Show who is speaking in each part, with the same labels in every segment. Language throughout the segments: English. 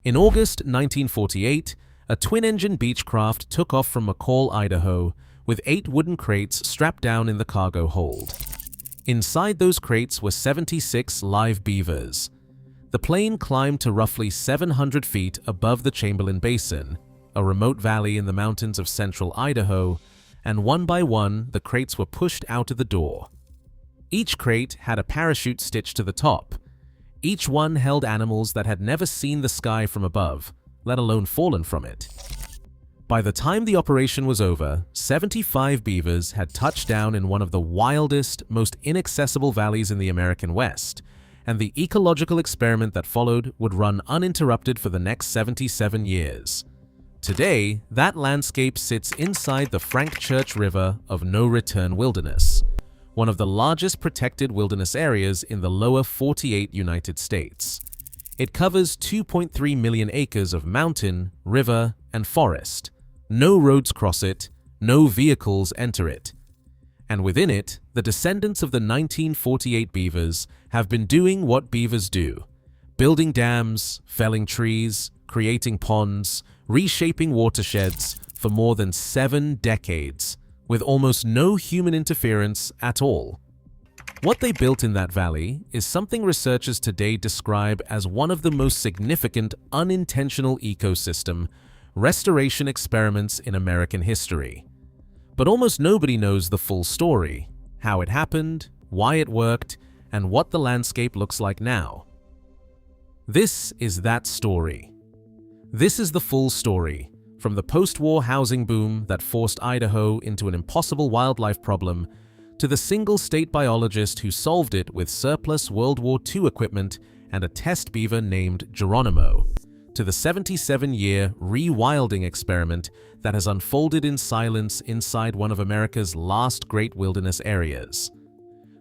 Speaker 1: In August 1948, a twin-engine Beechcraft took off from McCall, Idaho, with 8 wooden crates strapped down in the cargo hold. Inside those crates were 76 live beavers. The plane climbed to roughly 700 feet above the Chamberlain Basin, a remote valley in the mountains of central Idaho, and one by one the crates were pushed out of the door. Each crate had a parachute stitched to the top. Each one held animals that had never seen the sky from above, let alone fallen from it. By the time the operation was over, 75 beavers had touched down in one of the wildest, most inaccessible valleys in the American West, and the ecological experiment that followed would run uninterrupted for the next 77 years. Today, that landscape sits inside the Frank Church River of No Return Wilderness, one of the largest protected wilderness areas in the lower 48 United States. It covers 2.3 million acres of mountain, river, and forest. No roads cross it, no vehicles enter it. And within it, the descendants of the 1948 beavers have been doing what beavers do: building dams, felling trees, creating ponds, reshaping watersheds for more than 7 decades, with almost no human interference at all. What they built in that valley is something researchers today describe as one of the most significant unintentional ecosystem restoration experiments in American history. But almost nobody knows the full story: how it happened, why it worked, and what the landscape looks like now. This is that story. This is the full story, from the post-war housing boom that forced Idaho into an impossible wildlife problem, to the single-state biologist who solved it with surplus World War II equipment and a test beaver named Geronimo, to the 77-year rewilding experiment that has unfolded in silence inside one of America's last great wilderness areas.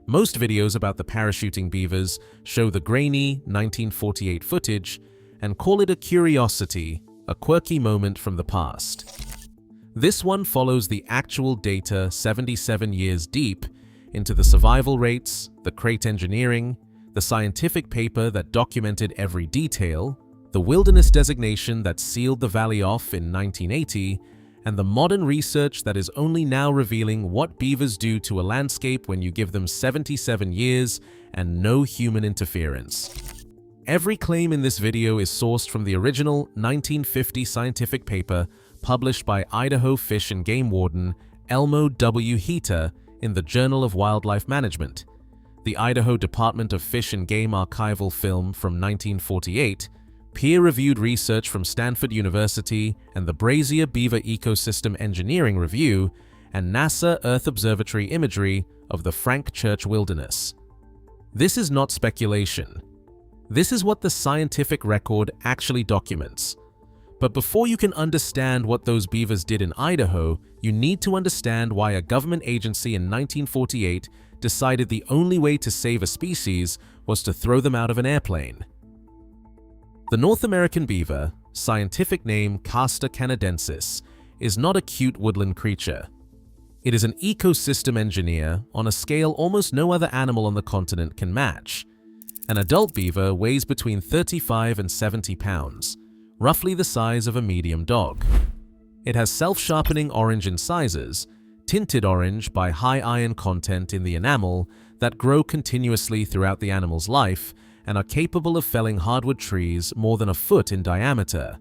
Speaker 1: Most videos about the parachuting beavers show the grainy 1948 footage and call it a curiosity, a quirky moment from the past. This one follows the actual data 77 years deep into the survival rates, the crate engineering, the scientific paper that documented every detail, the wilderness designation that sealed the valley off in 1980, and the modern research that is only now revealing what beavers do to a landscape when you give them 77 years and no human interference. Every claim in this video is sourced from the original 1950 scientific paper published by Idaho Fish and Game Warden Elmo W. Heater in the Journal of Wildlife Management, the Idaho Department of Fish and Game archival film from 1948, peer-reviewed research from Stanford University and the Brazier Beaver Ecosystem Engineering Review, and NASA Earth Observatory imagery of the Frank Church Wilderness. This is not speculation. This is what the scientific record actually documents. But before you can understand what those beavers did in Idaho, you need to understand why a government agency in 1948 decided the only way to save a species was to throw them out of an airplane. The North American beaver, scientific name Castor canadensis, is not a cute woodland creature. It is an ecosystem engineer on a scale almost no other animal on the continent can match. An adult beaver weighs between 35 and 70 pounds, roughly the size of a medium dog. It has self-sharpening orange incisors, tinted orange by high iron content in the enamel, that grow continuously throughout the animal's life and are capable of felling hardwood trees more than a foot in diameter.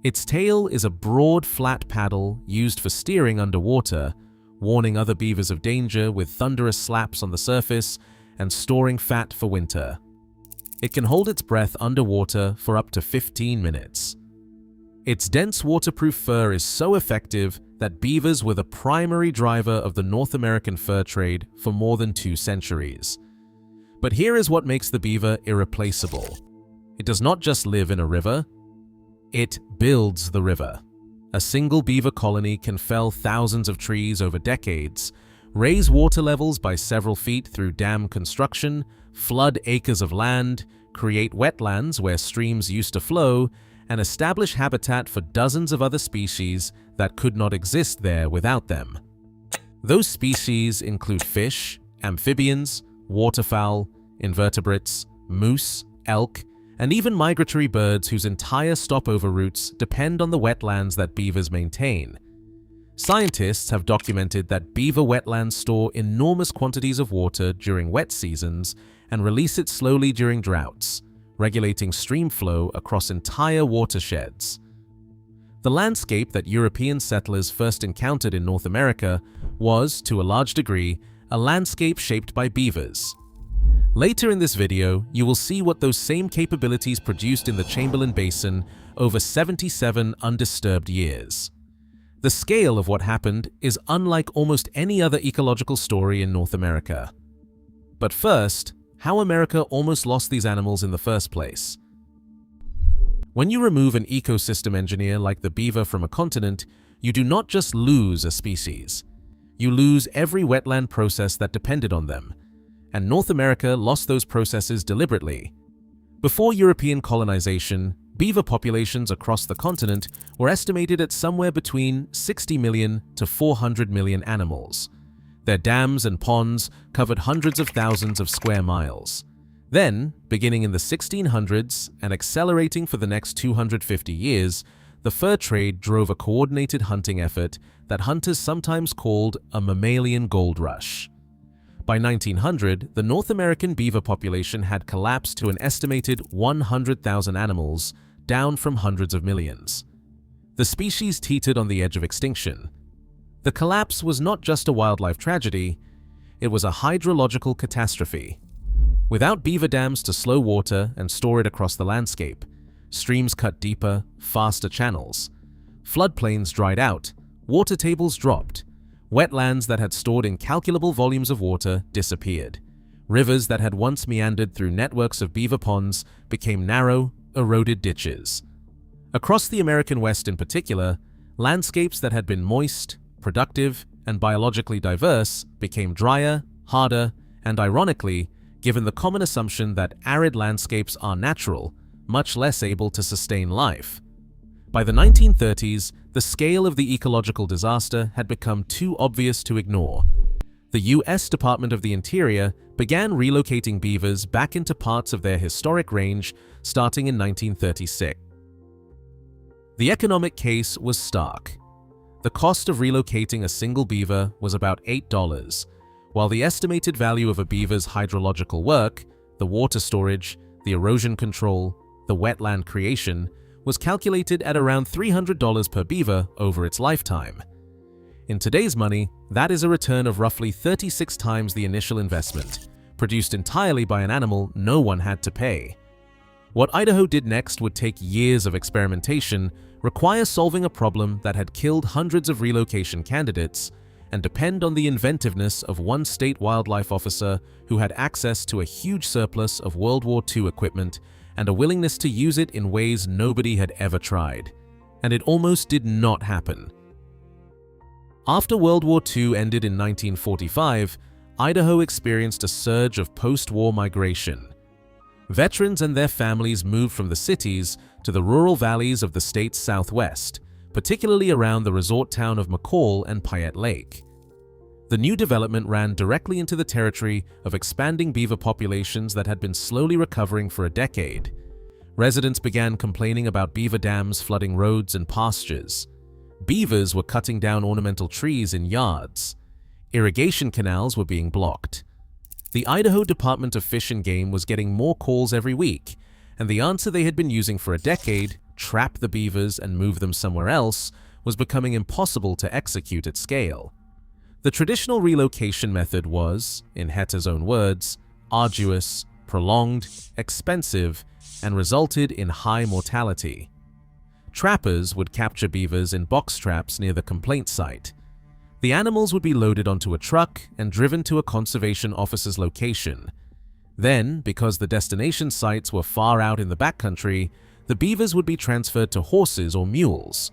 Speaker 1: Its tail is a broad, flat paddle used for steering underwater, warning other beavers of danger with thunderous slaps on the surface and storing fat for winter. It can hold its breath underwater for up to 15 minutes. Its dense waterproof fur is so effective that beavers were the primary driver of the North American fur trade for more than 2 centuries. But here is what makes the beaver irreplaceable. It does not just live in a river, it builds the river. A single beaver colony can fell thousands of trees over decades, raise water levels by several feet through dam construction, flood acres of land, create wetlands where streams used to flow, and establish habitat for dozens of other species that could not exist there without them. Those species include fish, amphibians, waterfowl, invertebrates, moose, elk, and even migratory birds whose entire stopover routes depend on the wetlands that beavers maintain. Scientists have documented that beaver wetlands store enormous quantities of water during wet seasons and release it slowly during droughts, regulating stream flow across entire watersheds. The landscape that European settlers first encountered in North America was, to a large degree, a landscape shaped by beavers. Later in this video, you will see what those same capabilities produced in the Chamberlain Basin over 77 undisturbed years. The scale of what happened is unlike almost any other ecological story in North America. But first, how America almost lost these animals in the first place. When you remove an ecosystem engineer like the beaver from a continent, you do not just lose a species. You lose every wetland process that depended on them, and North America lost those processes deliberately. Before European colonization, beaver populations across the continent were estimated at somewhere between 60 million to 400 million animals. Their dams and ponds covered hundreds of thousands of square miles. Then, beginning in the 1600s and accelerating for the next 250 years, the fur trade drove a coordinated hunting effort that hunters sometimes called a mammalian gold rush. By 1900, the North American beaver population had collapsed to an estimated 100,000 animals, down from hundreds of millions. The species teetered on the edge of extinction. The collapse was not just a wildlife tragedy, it was a hydrological catastrophe. Without beaver dams to slow water and store it across the landscape, streams cut deeper, faster channels. Floodplains dried out, water tables dropped. Wetlands that had stored incalculable volumes of water disappeared. Rivers that had once meandered through networks of beaver ponds became narrow, eroded ditches. Across the American West in particular, landscapes that had been moist, productive, and biologically diverse became drier, harder, and ironically, given the common assumption that arid landscapes are natural, much less able to sustain life. By the 1930s, the scale of the ecological disaster had become too obvious to ignore. The U.S. Department of the Interior began relocating beavers back into parts of their historic range starting in 1936. The economic case was stark. The cost of relocating a single beaver was about $8, while the estimated value of a beaver's hydrological work, the water storage, the erosion control, the wetland creation, was calculated at around $300 per beaver over its lifetime. In today's money, that is a return of roughly 36 times the initial investment, produced entirely by an animal no one had to pay. What Idaho did next would take years of experimentation, require solving a problem that had killed hundreds of relocation candidates, and depend on the inventiveness of one state wildlife officer who had access to a huge surplus of World War II equipment and a willingness to use it in ways nobody had ever tried. And it almost did not happen. After World War II ended in 1945, Idaho experienced a surge of post-war migration. Veterans and their families moved from the cities to the rural valleys of the state's southwest, particularly around the resort town of McCall and Payette Lake. The new development ran directly into the territory of expanding beaver populations that had been slowly recovering for a decade. Residents began complaining about beaver dams flooding roads and pastures. Beavers were cutting down ornamental trees in yards. Irrigation canals were being blocked. The Idaho Department of Fish and Game was getting more calls every week, and the answer they had been using for a decade, trap the beavers and move them somewhere else, was becoming impossible to execute at scale. The traditional relocation method was, in Hetter's own words, arduous, prolonged, expensive, and resulted in high mortality. Trappers would capture beavers in box traps near the complaint site. The animals would be loaded onto a truck and driven to a conservation officer's location. Then, because the destination sites were far out in the backcountry, the beavers would be transferred to horses or mules.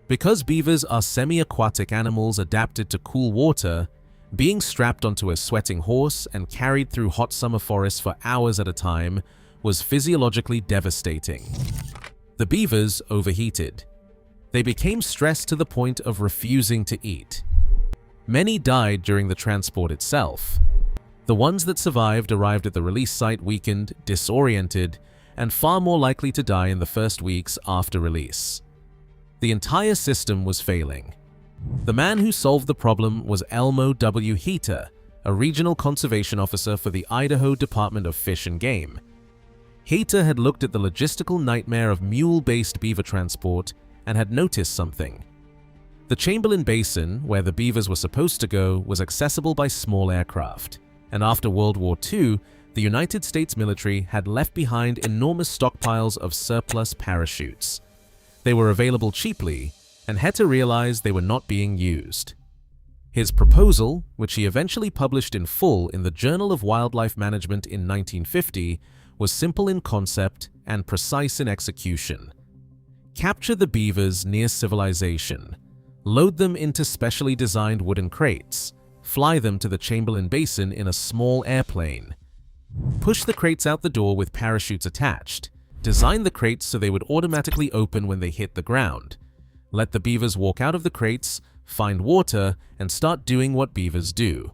Speaker 1: Because beavers are semi-aquatic animals adapted to cool water, being strapped onto a sweating horse and carried through hot summer forests for hours at a time was physiologically devastating. The beavers overheated. They became stressed to the point of refusing to eat. Many died during the transport itself. The ones that survived arrived at the release site weakened, disoriented, and far more likely to die in the first weeks after release. The entire system was failing. The man who solved the problem was Elmo W. Heater, a regional conservation officer for the Idaho Department of Fish and Game. Heater had looked at the logistical nightmare of mule-based beaver transport and had noticed something. The Chamberlain Basin, where the beavers were supposed to go, was accessible by small aircraft, and after World War II, the United States military had left behind enormous stockpiles of surplus parachutes. They were available cheaply, and Heater realized they were not being used. His proposal, which he eventually published in full in the Journal of Wildlife Management in 1950, was simple in concept and precise in execution. Capture the beavers near civilization, load them into specially designed wooden crates, fly them to the Chamberlain Basin in a small airplane, push the crates out the door with parachutes attached, design the crates so they would automatically open when they hit the ground, let the beavers walk out of the crates, find water, and start doing what beavers do.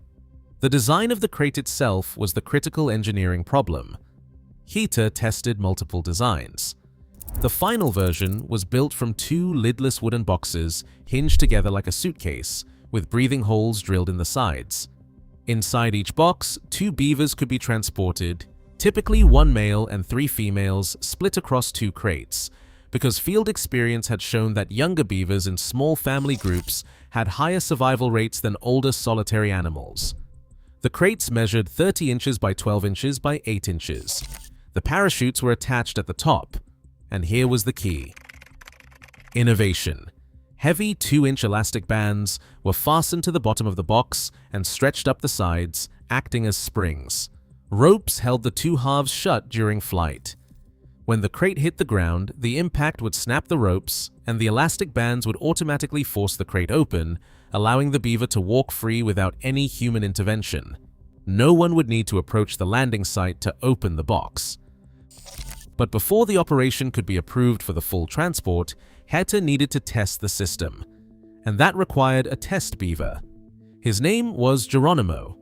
Speaker 1: The design of the crate itself was the critical engineering problem. Heater tested multiple designs. The final version was built from two lidless wooden boxes hinged together like a suitcase, with breathing holes drilled in the sides. Inside each box, 2 beavers could be transported, typically 1 male and 3 females split across 2 crates, because field experience had shown that younger beavers in small family groups had higher survival rates than older solitary animals. The crates measured 30 inches by 12 inches by 8 inches. The parachutes were attached at the top, and here was the key. Innovation. Heavy 2-inch elastic bands were fastened to the bottom of the box and stretched up the sides, acting as springs. Ropes held the 2 halves shut during flight. When the crate hit the ground, the impact would snap the ropes, and the elastic bands would automatically force the crate open, allowing the beaver to walk free without any human intervention. No one would need to approach the landing site to open the box. But before the operation could be approved for the full transport, Heater needed to test the system, and that required a test beaver. His name was Geronimo.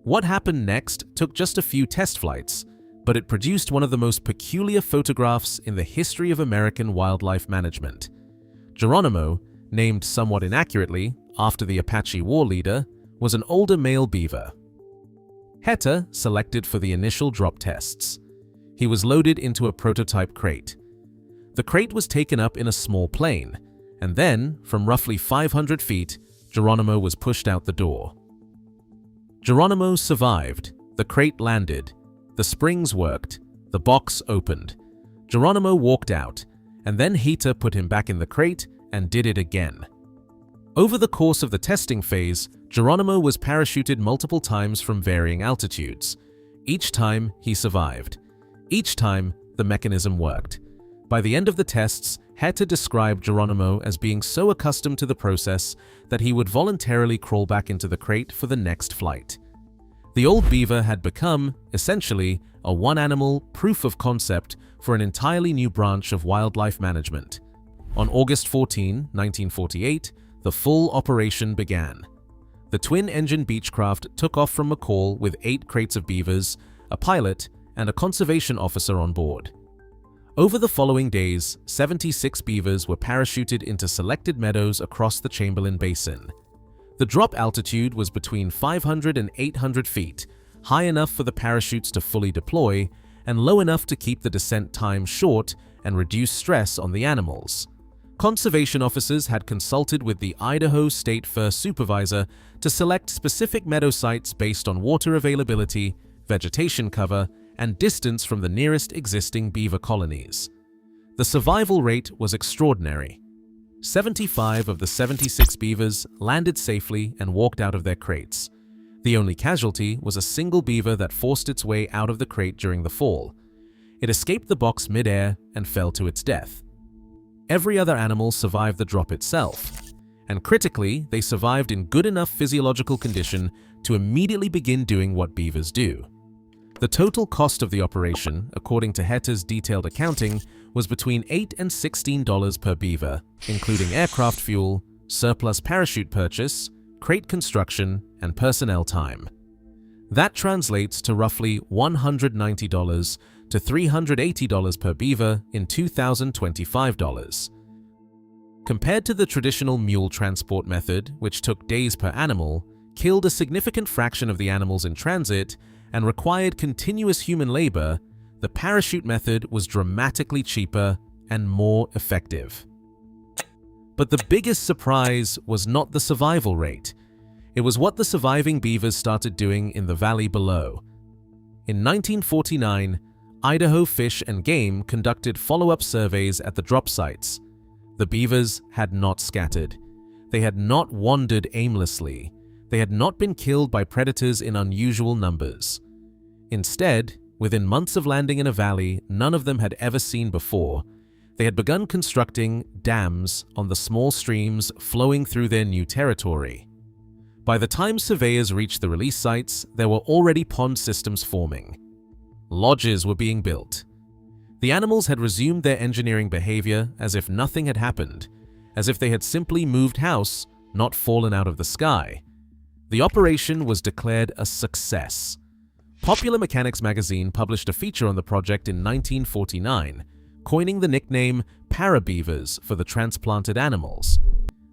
Speaker 1: What happened next took just a few test flights, but it produced one of the most peculiar photographs in the history of American wildlife management. Geronimo, named somewhat inaccurately after the Apache war leader, was an older male beaver. Heater selected for the initial drop tests. He was loaded into a prototype crate. The crate was taken up in a small plane, and then, from roughly 500 feet, Geronimo was pushed out the door. Geronimo survived. The crate landed. The springs worked. The box opened. Geronimo walked out, and then Heater put him back in the crate and did it again. Over the course of the testing phase, Geronimo was parachuted multiple times from varying altitudes. Each time, he survived. Each time, the mechanism worked. By the end of the tests, Heater described Geronimo as being so accustomed to the process that he would voluntarily crawl back into the crate for the next flight. The old beaver had become, essentially, a one-animal proof of concept for an entirely new branch of wildlife management. On August 14, 1948, the full operation began. The twin-engine Beechcraft took off from McCall with 8 crates of beavers, a pilot, and a conservation officer on board. Over the following days, 76 beavers were parachuted into selected meadows across the Chamberlain Basin. The drop altitude was between 500 and 800 feet, high enough for the parachutes to fully deploy, and low enough to keep the descent time short and reduce stress on the animals. Conservation officers had consulted with the Idaho State Fur Supervisor to select specific meadow sites based on water availability, vegetation cover, and distance from the nearest existing beaver colonies. The survival rate was extraordinary. 75 of the 76 beavers landed safely and walked out of their crates. The only casualty was a single beaver that forced its way out of the crate during the fall. It escaped the box mid-air and fell to its death. Every other animal survived the drop itself, and critically, they survived in good enough physiological condition to immediately begin doing what beavers do. The total cost of the operation, according to Heater's detailed accounting, was between $8 and $16 per beaver, including aircraft fuel, surplus parachute purchase, crate construction, and personnel time. That translates to roughly $190 to $380 per beaver in 2025 dollars. Compared to the traditional mule transport method, which took days per animal, killed a significant fraction of the animals in transit, and required continuous human labor, the parachute method was dramatically cheaper and more effective. But the biggest surprise was not the survival rate. It was what the surviving beavers started doing in the valley below. In 1949, Idaho Fish and Game conducted follow-up surveys at the drop sites. The beavers had not scattered. They had not wandered aimlessly. They had not been killed by predators in unusual numbers. Instead, within months of landing in a valley none of them had ever seen before, they had begun constructing dams on the small streams flowing through their new territory. By the time surveyors reached the release sites, there were already pond systems forming. Lodges were being built. The animals had resumed their engineering behavior as if nothing had happened, as if they had simply moved house, not fallen out of the sky. The operation was declared a success. Popular Mechanics magazine published a feature on the project in 1949, coining the nickname parabeavers for the transplanted animals.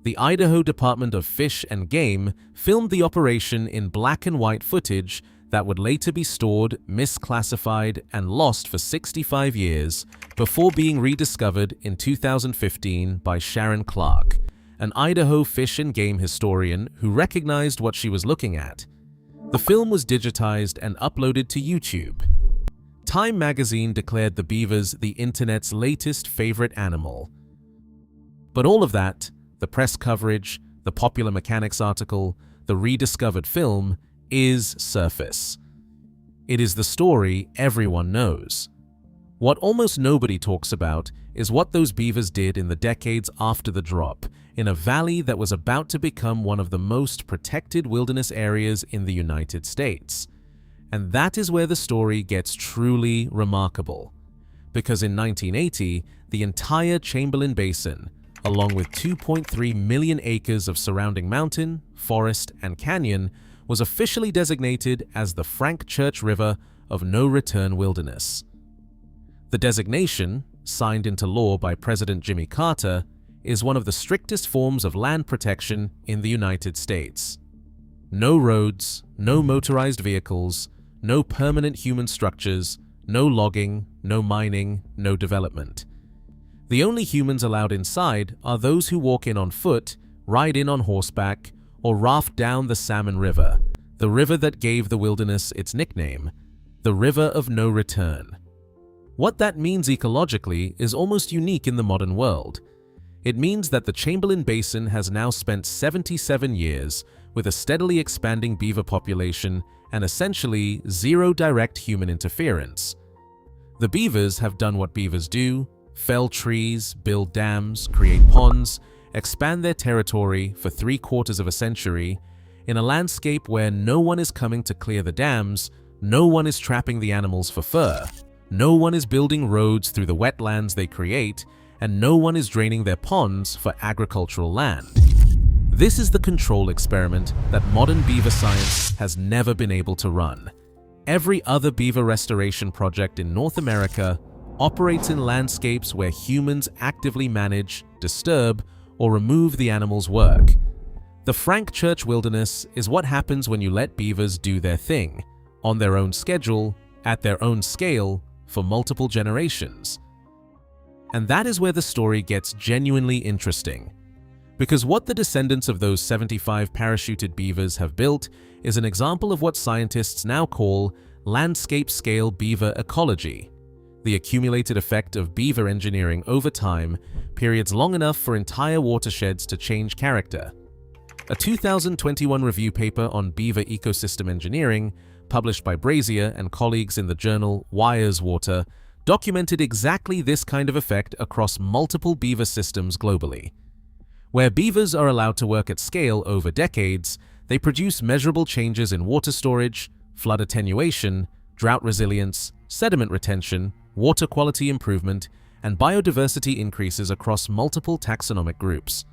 Speaker 1: The Idaho Department of Fish and Game filmed the operation in black and white footage that would later be stored, misclassified, and lost for 65 years before being rediscovered in 2015 by Sharon Clark, an Idaho fish and game historian who recognized what she was looking at. The film was digitized and uploaded to YouTube. Time magazine declared the beavers the internet's latest favorite animal. But all of that, the press coverage, the Popular Mechanics article, the rediscovered film, is surface. It is the story everyone knows. What almost nobody talks about is what those beavers did in the decades after the drop, in a valley that was about to become one of the most protected wilderness areas in the United States. And that is where the story gets truly remarkable. Because in 1980, the entire Chamberlain Basin, along with 2.3 million acres of surrounding mountain, forest, and canyon, was officially designated as the Frank Church River of No Return Wilderness. The designation, signed into law by President Jimmy Carter, is one of the strictest forms of land protection in the United States. No roads, no motorized vehicles, no permanent human structures, no logging, no mining, no development. The only humans allowed inside are those who walk in on foot, ride in on horseback, or raft down the Salmon River, the river that gave the wilderness its nickname, the River of No Return. What that means ecologically is almost unique in the modern world. It means that the Chamberlain Basin has now spent 77 years with a steadily expanding beaver population and essentially zero direct human interference. The beavers have done what beavers do: fell trees, build dams, create ponds, expand their territory for 3/4 of a century, in a landscape where no one is coming to clear the dams, no one is trapping the animals for fur, no one is building roads through the wetlands they create, and no one is draining their ponds for agricultural land. This is the control experiment that modern beaver science has never been able to run. Every other beaver restoration project in North America operates in landscapes where humans actively manage, disturb, or remove the animals' work. The Frank Church Wilderness is what happens when you let beavers do their thing, on their own schedule, at their own scale, for multiple generations. And that is where the story gets genuinely interesting. Because what the descendants of those 75 parachuted beavers have built is an example of what scientists now call landscape-scale beaver ecology, the accumulated effect of beaver engineering over time, periods long enough for entire watersheds to change character. A 2021 review paper on beaver ecosystem engineering, published by Brazier and colleagues in the journal Wires Water, documented exactly this kind of effect across multiple beaver systems globally. Where beavers are allowed to work at scale over decades, they produce measurable changes in water storage, flood attenuation, drought resilience, sediment retention, water quality improvement, and biodiversity increases across multiple taxonomic groups.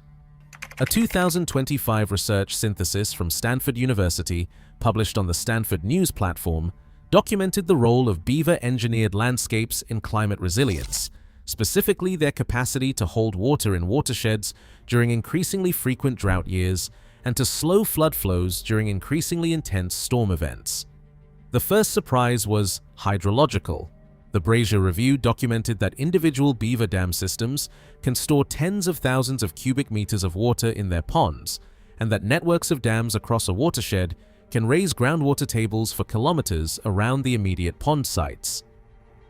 Speaker 1: A 2025 research synthesis from Stanford University, published on the Stanford News platform, documented the role of beaver-engineered landscapes in climate resilience, specifically their capacity to hold water in watersheds during increasingly frequent drought years and to slow flood flows during increasingly intense storm events. The first surprise was hydrological. The Brazier Review documented that individual beaver dam systems can store tens of thousands of cubic meters of water in their ponds, and that networks of dams across a watershed can raise groundwater tables for kilometers around the immediate pond sites.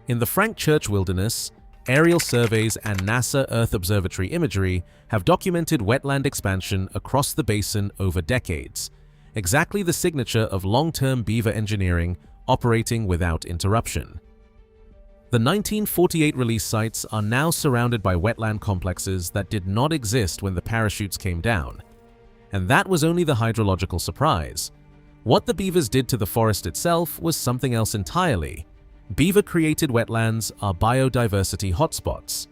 Speaker 1: In the Frank Church Wilderness, aerial surveys and NASA Earth Observatory imagery have documented wetland expansion across the basin over decades, exactly the signature of long-term beaver engineering operating without interruption. The 1948 release sites are now surrounded by wetland complexes that did not exist when the parachutes came down. And that was only the hydrological surprise. What the beavers did to the forest itself was something else entirely. Beaver-created wetlands are biodiversity hotspots.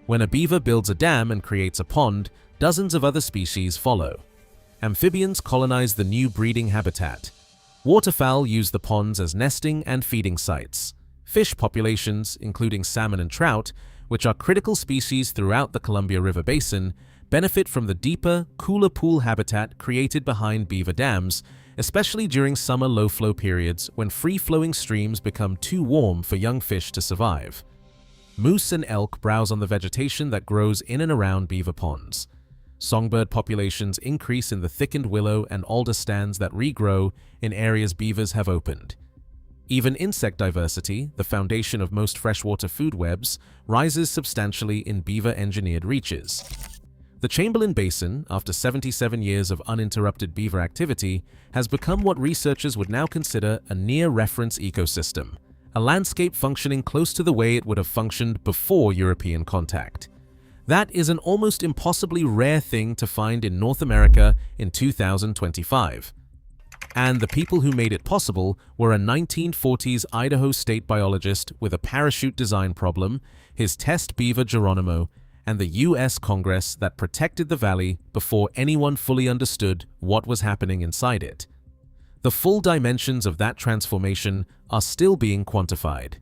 Speaker 1: When a beaver builds a dam and creates a pond, dozens of other species follow. Amphibians colonize the new breeding habitat. Waterfowl use the ponds as nesting and feeding sites. Fish populations, including salmon and trout, which are critical species throughout the Columbia River Basin, benefit from the deeper, cooler pool habitat created behind beaver dams, especially during summer low-flow periods when free-flowing streams become too warm for young fish to survive. Moose and elk browse on the vegetation that grows in and around beaver ponds. Songbird populations increase in the thickened willow and alder stands that regrow in areas beavers have opened. Even insect diversity, the foundation of most freshwater food webs, rises substantially in beaver-engineered reaches. The Chamberlain Basin, after 77 years of uninterrupted beaver activity, has become what researchers would now consider a near-reference ecosystem, a landscape functioning close to the way it would have functioned before European contact. That is an almost impossibly rare thing to find in North America in 2025. And the people who made it possible were a 1940s Idaho state biologist with a parachute design problem, his test beaver Geronimo, and the U.S. Congress that protected the valley before anyone fully understood what was happening inside it. The full dimensions of that transformation are still being quantified.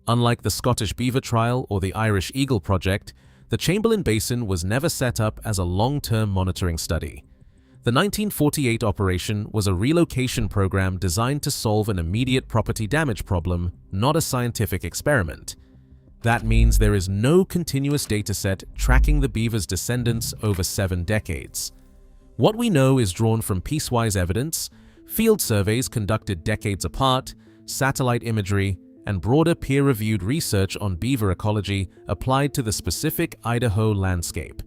Speaker 1: Unlike the Scottish Beaver Trial or the Irish Eagle Project, the Chamberlain Basin was never set up as a long-term monitoring study. The 1948 operation was a relocation program designed to solve an immediate property damage problem, not a scientific experiment. That means there is no continuous dataset tracking the beaver's descendants over 7 decades. What we know is drawn from piecewise evidence, field surveys conducted decades apart, satellite imagery, and broader peer-reviewed research on beaver ecology applied to the specific Idaho landscape.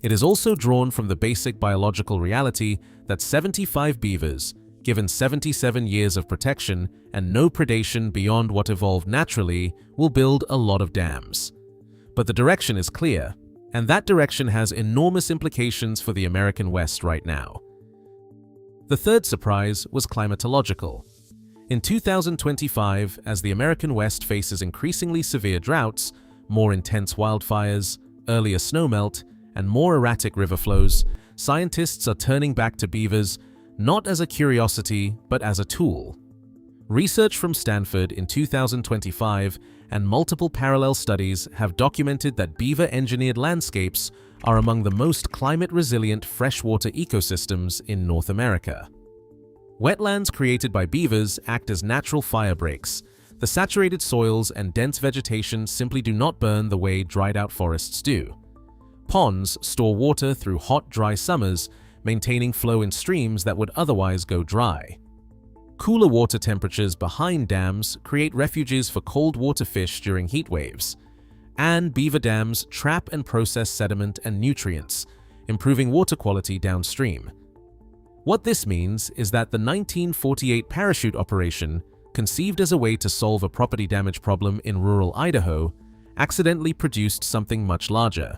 Speaker 1: It is also drawn from the basic biological reality that 75 beavers, given 77 years of protection and no predation beyond what evolved naturally, will build a lot of dams. But the direction is clear, and that direction has enormous implications for the American West right now. The third surprise was climatological. In 2025, as the American West faces increasingly severe droughts, more intense wildfires, earlier snowmelt, and more erratic river flows, scientists are turning back to beavers not as a curiosity but as a tool. Research from Stanford in 2025 and multiple parallel studies have documented that beaver-engineered landscapes are among the most climate-resilient freshwater ecosystems in North America. Wetlands created by beavers act as natural fire breaks. The saturated soils and dense vegetation simply do not burn the way dried-out forests do. Ponds store water through hot, dry summers, maintaining flow in streams that would otherwise go dry. Cooler water temperatures behind dams create refuges for cold water fish during heat waves. And beaver dams trap and process sediment and nutrients, improving water quality downstream. What this means is that the 1948 parachute operation, conceived as a way to solve a property damage problem in rural Idaho, accidentally produced something much larger.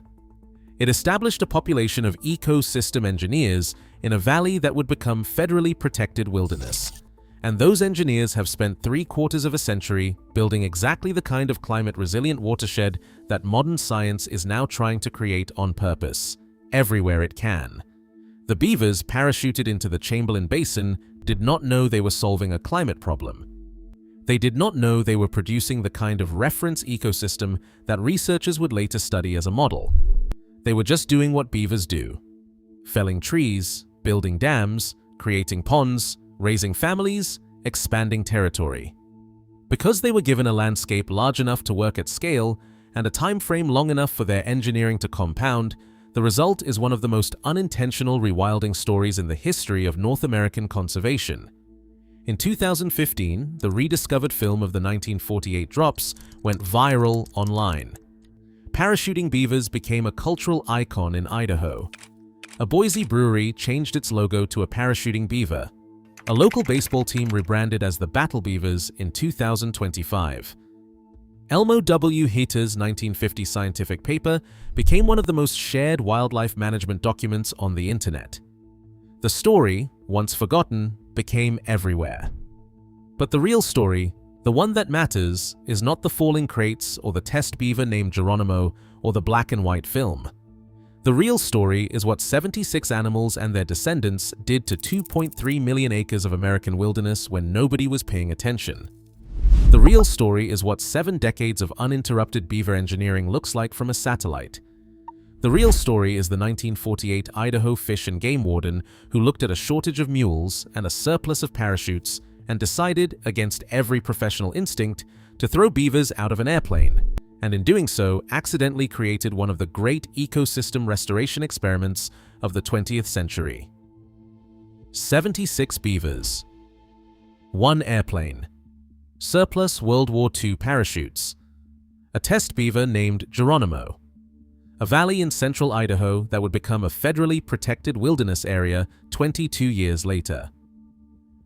Speaker 1: It established a population of ecosystem engineers in a valley that would become federally protected wilderness. And those engineers have spent 3/4 of a century building exactly the kind of climate-resilient watershed that modern science is now trying to create on purpose, everywhere it can. The beavers parachuted into the Chamberlain Basin did not know they were solving a climate problem. They did not know they were producing the kind of reference ecosystem that researchers would later study as a model. They were just doing what beavers do: felling trees, building dams, creating ponds, raising families, expanding territory. Because they were given a landscape large enough to work at scale and a time frame long enough for their engineering to compound, the result is one of the most unintentional rewilding stories in the history of North American conservation. In 2015, the rediscovered film of the 1948 drops went viral online. Parachuting beavers became a cultural icon in Idaho. A Boise brewery changed its logo to a parachuting beaver. A local baseball team rebranded as the Battle Beavers in 2025. Elmo W. Heater's 1950 scientific paper became one of the most shared wildlife management documents on the internet. The story, once forgotten, became everywhere. But the real story, the one that matters, is not the falling crates or the test beaver named Geronimo or the black and white film. The real story is what 76 animals and their descendants did to 2.3 million acres of American wilderness when nobody was paying attention. The real story is what 7 decades of uninterrupted beaver engineering looks like from a satellite. The real story is the 1948 Idaho Fish and Game Warden who looked at a shortage of mules and a surplus of parachutes and decided, against every professional instinct, to throw beavers out of an airplane, and in doing so accidentally created one of the great ecosystem restoration experiments of the 20th century. 76 beavers. 1 airplane. Surplus World War II parachutes. A test beaver named Geronimo. A valley in central Idaho that would become a federally protected wilderness area 22 years later.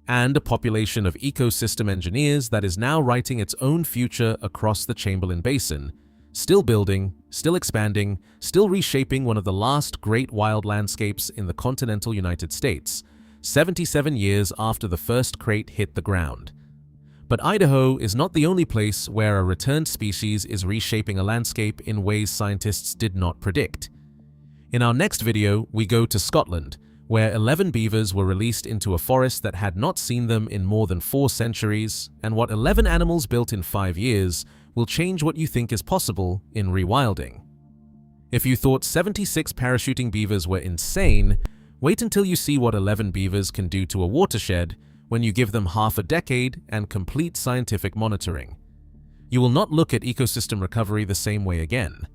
Speaker 1: And a population of ecosystem engineers that is now writing its own future across the Chamberlain Basin, still building, still expanding, still reshaping one of the last great wild landscapes in the continental United States, 77 years after the first crate hit the ground. But Idaho is not the only place where a returned species is reshaping a landscape in ways scientists did not predict. In our next video, we go to Scotland, where 11 beavers were released into a forest that had not seen them in more than 4 centuries, and what 11 animals built in 5 years will change what you think is possible in rewilding. If you thought 76 parachuting beavers were insane, wait until you see what 11 beavers can do to a watershed when you give them half a decade and complete scientific monitoring. You will not look at ecosystem recovery the same way again.